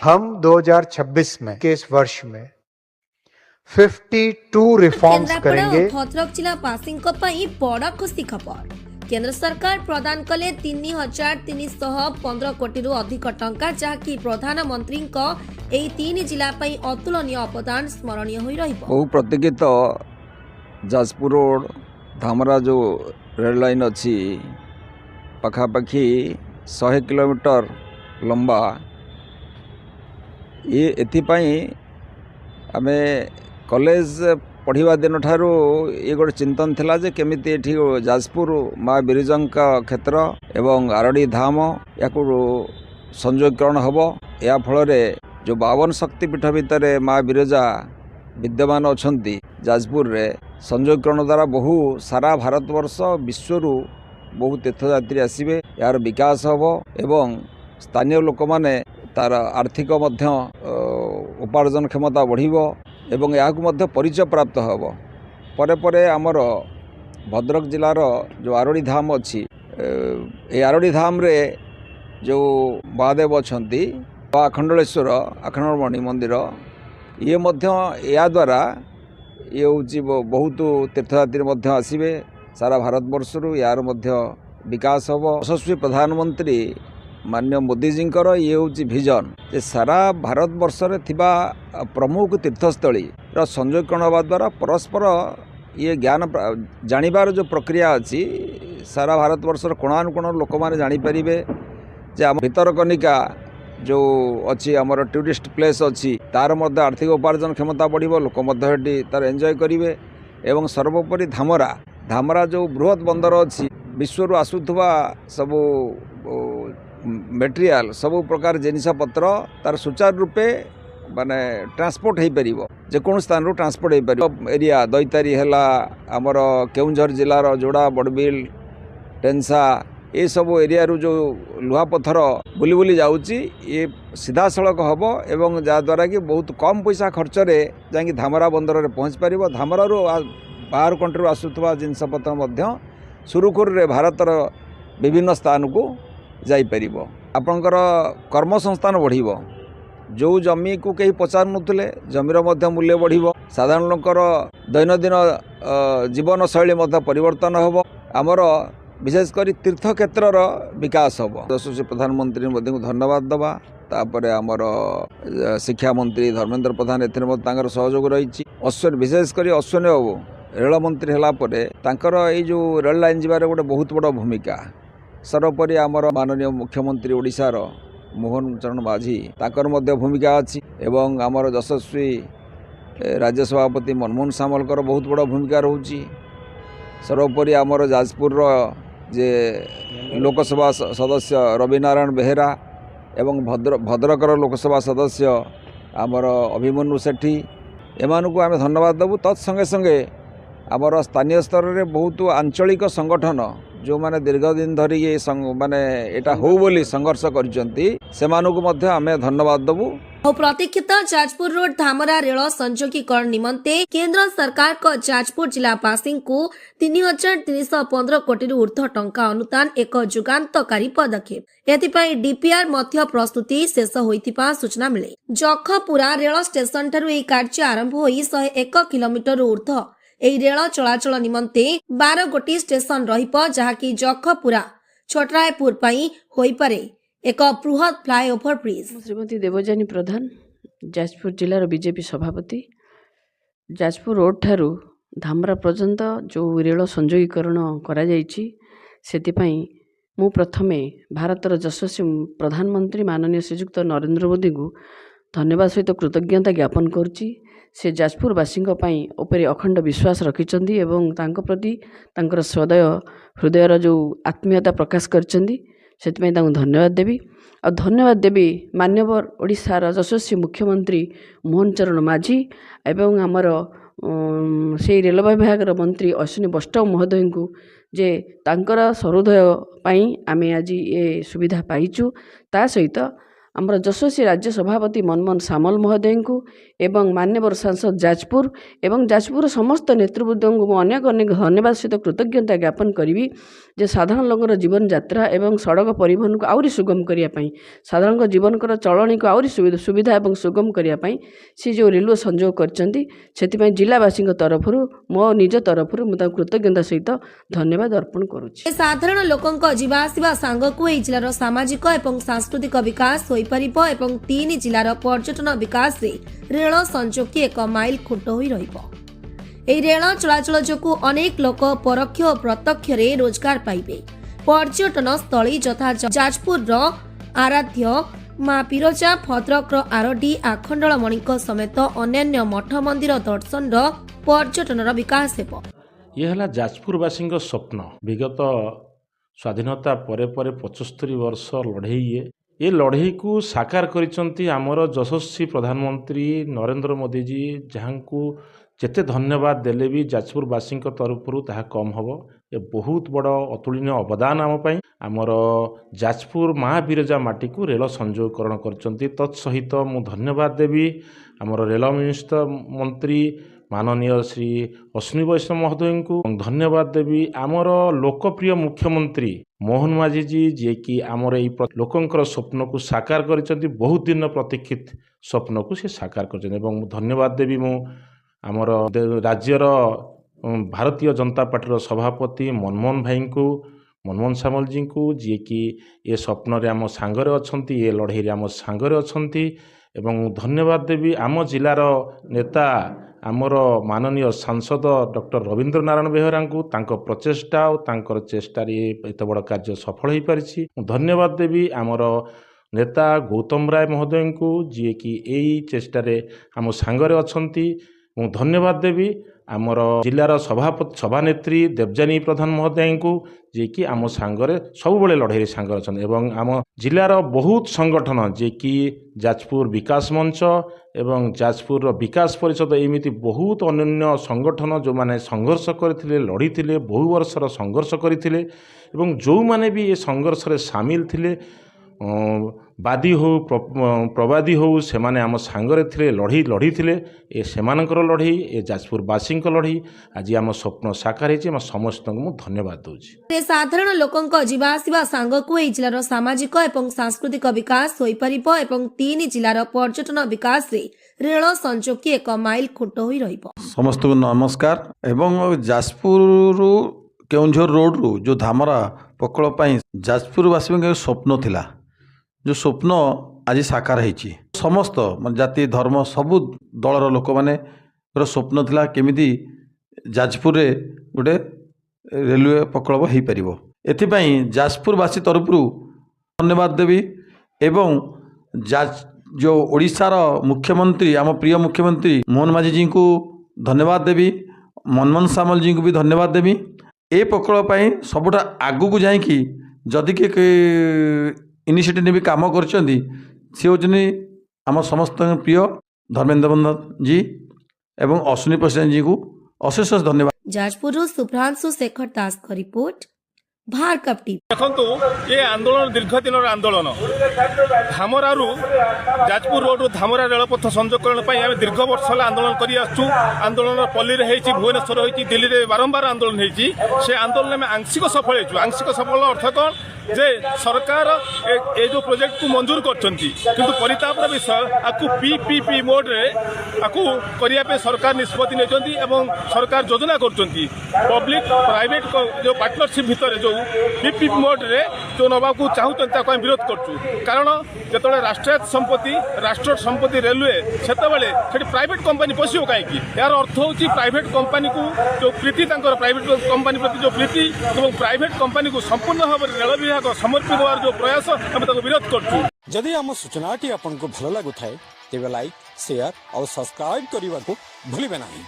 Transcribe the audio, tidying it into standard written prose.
हम 2026 में के इस वर्ष में 52 रिफॉर्म्स केन्द्रापड़ा करेंगे। और भद्रक जिला बासिंको पई बड़ खुशी खबर। केंद्र सरकार प्रदान कले 3,315 कोटी अधिक टंका जहाँकि प्रधानमंत्री एही 3 जिला पई अतुलनीय अवदान स्मरणीय होई रहिबो। बहु प्रतीक्षित जाजपुर रोड धामरा जो रेल लाइन अच्छी पखापाखि 100 किलोमीटर लंबा ये एथिपाई आमे कॉलेज पढ़िबा दिन ठारू ये गोटे चिंतन थिला जे केमिति एठी जाजपुर माँ बिरजांका क्षेत्र एवं आरडी धाम याकू संयोगकरण हबो। या फल जो 52 शक्तिपीठ भितर माँ बिरजा विद्यमान अछंती जाजपुर रे संयोगकरण द्वारा बहु सारा भारतवर्ष विश्वरू बहु तीर्थयात्री आसबे यार विकास हबो एवं स्थानीय लोक माने तार आर्थिक मध्य उपार्जन क्षमता बढ़िबो एवं याकू मध्य परिचय प्राप्त हबो। परे परे आमर भद्रक जिलार जो आरडी धाम अच्छी ए आरडी धाम रे जो महादेव अछंती अखंडलेश्वर अखंडमणि मंदिर ये मध्य या द्वारा ये हूँ बहुत तीर्थयात्री मध्य आसबे सारा भारतवर्षरू यार मध्य विकास हबो। यशस्वी प्रधानमंत्री माननीय मोदी जींकर ये हूँ विजन जे सारा भारतवर्ष रे थिबा प्रमुख तीर्थस्थली संयोगकरण हवा द्वारा परस्पर ये ज्ञान जानिबार जो प्रक्रिया अच्छी सारा भारतवर्ष कोणानुकोण लोक मैंने जानीपर जे आम भितरकनिका जो अच्छी आमर टूरिस्ट प्लेस अच्छी तार मध्य आर्थिक उपार्जन क्षमता बढ़िबो लोक मध्य तार एंजॉय करिवे एवं सर्वोपरि धामरा धामरा जो बृहत बंदर अच्छी विश्वर आसुथुवा सबू मेटेरियल सबू प्रकार जिनिस पत्र तार सुचारू रूपे माने ट्रांसपोर्ट हो पार जेको स्थान रू ट्रांसपोर्ट हो पार एरिया दैतारी है आमर केउंझर जिलार जोड़ा बड़बिल टेंसा ये सब एरिया रू जो लुहा पत्थर बुली बुली जाऊँगी ये सीधा सड़क हम एवं जहाँद्वारा कि बहुत कम पैसा खर्च रे जाकि धामरा बंदर में पहुँच पार धामरा बाहर कंट्री आसुवा जिनपतर सुरुखुरु रे भारतर विभिन्न स्थान को जापर आपणकर कर्म संस्थान बढ़िबो। जो जमी को कहीं पचार नुले जमीर मध्य मूल्य बढ़िबो साधारण लोकर दैनंदिन जीवन शैली मध्य परिवर्तन हबो आमर विशेषकर तीर्थ क्षेत्र विकास हम। यशस्वी प्रधानमंत्री मोदी को धन्यवाद दबा तापर आमर शिक्षा मंत्री धर्मेंद्र प्रधान एथर सहयोग रही अश्विन विशेषकर अश्विनी बाबू रेल मंत्री है जो रेल लाइन जीवार गोटे बहुत बड़ भूमिका सर्वोपरि आमर माननीय मुख्यमंत्री ओडिशार मोहन चरण माझी ताकर मध्य भूमिका अच्छी एवं आमर यशस्वी राज्य सभापति मनमोहन सामलकर बहुत बड़ भूमिका रोची सर्वोपरि आमर जाजपुर जे लोकसभा सदस्य रवि नारायण बेहेरा एवं भद्रकर लोकसभा सदस्य आमर अभिमन्यु सेठी एमानकु आमे धन्यवाद देबु। तत्संगे संगे आमर स्थानीय स्तर में बहुत आंचलिक संगठन जो माने दीर्घ दिन धरी ये माने एटा हो बोली संघर्ष करिसेंती सेमानकु मध्य आमे धन्यवाद देबु। प्रतीक्षित जाजपुर रोड धामरा रेल संयोगीकरण निमंते केंद्र सरकार को जाजपुर जिलावासी को 3,315 कोटी ऊर्ध्व टंका अनुदान एक जुगान्तकारी पदक्षेप एथिपाई डीपीआर मध्य प्रस्तुति शेष होइतिबा सूचना मिले। जखपुरा रेल स्टेशन ठारू एही कार्य आरंभ होई 101 किलोमीटर ऊर्ध्व एही रेल चलाचल निमंते 12 गोटी स्टेशन रहिबो जहाँकि जखपुरा छोटरायपुर पई होई पारे एक बृहत फ्लाईओवर ब्रिज। श्रीमती देवजानी प्रधान जाजपुर जिलार बीजेपी सभापति जाजपुर रोड ठारू धामरा पर्यंत जो रेल संयोगीकरण करा जायछि सेतिपई मु प्रथमे भारतर यशस्वी प्रधानमंत्री माननीय श्रीयुक्त नरेंद्र मोदी को धन्यवाद सहित कृतज्ञता ज्ञापन करुच्ची। से जाजपुरवासी उपरे अखंड विश्वास रखिंट एवं तांको प्रति तांकर सदय हृदयर जो आत्मीयता प्रकाश करछंदी सेतिपई तांको धन्यवाद देवी और धन्यवाद देवी मान्यवर ओडिशार यशस्वी मुख्यमंत्री मोहन चरण माझी एवं आमर से रेलवे विभाग मंत्री अश्विनी बस्टव महोदय को जे तांकर सरोदय पाई आमे आज ये सुविधा पाइचु ता सहित आमर यशस्वी राज्य सभापति मनमोहन सामल महोदय को एवं मान्यवर सांसद जाजपुर एवं जाजपुर समस्त नेतृवृंद को अनेक अनेक धन्यवाद सहित कृतज्ञता ज्ञापन करी जे साधारण लोकर जीवन यात्रा एवं सड़क परिवहन को आउरी सुगम करने साधारण जीवन चलणी को आउरी सुविधा एवं सुगम करने सी जो रेलवे संजोग कर जिलावासी तरफ मो निज तरफ मुझे कृतज्ञता सहित धन्यवाद अर्पण करुच्ची। साधारण लोकंक जीवा आसिबा सांगकु एई जिलार सामाजिक एवं सांस्कृतिक विकास होई परिबो एवं 3 जिलार पर्यटन विकास रे रेल संजोग एक माइल खुंट होई रहिबो। एई रेल चलाचल जोगु अनेक लोक परोक्ष और प्रत्यक्ष रे रोजगार पाइबे। पर्यटन स्थली यथा जाजपुर आराध्य माँ पिरोजा भद्रक आरडी आखंडलमणि समेत अन्य मठ मंदिर दर्शन पर्यटन विकास हेबो। यह है जाजपुरवासी स्वप्न। विगत स्वाधीनता परे 75 वर्ष लड़ई ये लड़ई को साकार करिसंती आमर यशस्वी प्रधानमंत्री नरेंद्र मोदी जी, जहाँ को जेते धन्यवाद देले भी जाजपुरवासी तरफ ताहा कम हम। ये बहुत बड़ अतुलनीय अवदान आम पाई। आमर जाजपुर माँ बिरजा माटी को रेल संयोगकरण करचंती। तत्सहित मु धन्यवाद देवी आमर रेल मिनिस्टर मंत्री माननीय श्री अश्विनी वैष्णव महोदय को धन्यवाद देवी। आमर लोकप्रिय मुख्यमंत्री मोहन माझी जी, जे कि आमर ये लोकंकर स्वप्न को साकार करिसंती। बहुत दिन प्रतीक्षित स्वप्न को से साकार कर धन्यवाद देवी। मु आमर राज्यर भारतीय जनता पार्टी सभापति मनमोहन भाई को, मनमोहन सामल जी को, जी कि ये स्वप्न रे आम सांगरे अछंती, ये लड़ई आम सांगरे अछंती। एवं धन्यवाद देवी आम जिलार नेता आमर माननीय सांसद डॉक्टर रवींद्र नारायण बेहरा को, तांको प्रचेष्टा और तांकर चेष्टा एत बड़ कार्य सफल हो पारिछि। धन्यवाद देवी आमर नेता गौतम राय महोदय को, जी कि यही चेष्टा आम सांगरे अछंती। धन्यवाद देवी आमर जिलार सभानेत्री देवजानी प्रधान महोदय को, जे कि आम सांगरे सब बेले लड़ई सांगर अच्छा। एवं आम जिलार बहुत संगठन, जे कि जाजपुर विकास मंच एवं जाजपुर विकास परिषद एमती बहुत अन्य संगठन जो माने संघर्ष करथिले, लड़ीथिले, बहु वर्षर संघर्ष करथिले। एवं जो माने भी ये संघर्ष रे शामिल थिले, बादी हो प्रवादी हो, से माने आम सांगरे थिले, लड़ी थिले। ए सेमानकर लड़ई, ए जाजपुरवासी लड़ई आज आम स्वप्न साकार होइछि। समस्त को धन्यवाद दूची। साधारण लोकंक जीवा आसिबा सांगकु एई जिलार सामाजिक एवं सांस्कृतिक विकास होई परिबो एवं 3 जिलार पर्यटन विकास रे रेल संजोग एक माइल खुंट होई रहिबो। समस्त को नमस्कार। एवं जाजपुर केउंझर रोड रु जो धामरा पकड़ पाई जाजपुरवासी के स्वप्न थिला, जो स्वप्न आज साकार होइछि। समस्त जाति धर्म सबु दलर लोक माने स्वप्न थिला केमिति जाजपुर रे गोटे रेलवे प्रकल्प हो पारिबो। एथिपाई जाजपुरवासी तरफ धन्यवाद देवी। एवं जो ओडिशार मुख्यमंत्री आम प्रिय मुख्यमंत्री मोहन माझी जी को धन्यवाद देवी, मनमोहन सामल जी को भी धन्यवाद देवी। ए प्रकल्प सबुठा आगु को जाइकी जदि के इनिशिएटिव ने भी काम करछंती, से होचनी आम समस्त प्रिय धर्मेंद्र बंधन जी एवं अश्विनी प्रसाद जी को अशेष धन्यवाद। जाजपुर सुभ्रांशु शेखर दास का रिपोर्ट, भारकप टीवी। देखो ये आंदोलन दीर्घ दिन आंदोलन धामरारू जाजपुर रोड धामरा रेलपथ संयोगकरण आम दीर्घ वर्ष आंदोलन कर आंदोलन पल्ली में भुवनेश्वर होती दिल्ली में बारंबार आंदोलन होती। से आंदोलन में आंशिक सफल हो। आंशिक सफल अर्थ कौन जे सरकार ए जो प्रोजेक्ट को मंजूर करछंती, किंतु परितापर विषय आपको पीपीपी मोड रे आपको करिया सरकार निष्पत्ति नेचंती एवं सरकार योजना करछंती। पब्लिक प्राइवेट जो पार्टनरशिप भितर जो पीपीपी मोड रे जो नबा को चाहूचंती ताको विरोध करछु। कारण जेतले राष्ट्रीय संपत्ति रेलवे सेतबेले सेठी प्राइवेट कंपनी पसियो काईकी। यार अर्थ होची प्राइवेट कंपनी को जो प्रीति तांकर प्राइवेट कंपनी प्रति जो प्रीति एवं प्राइवेट कंपनी को संपूर्ण भाव रेल विभाग समर्पित होवार जो प्रयास आम ताको विरोध करछु। जदि आम सूचनाटी आपको भल लगुए तेज लाइक शेयर और सब्सक्राइब करने को भूलिए नहीं।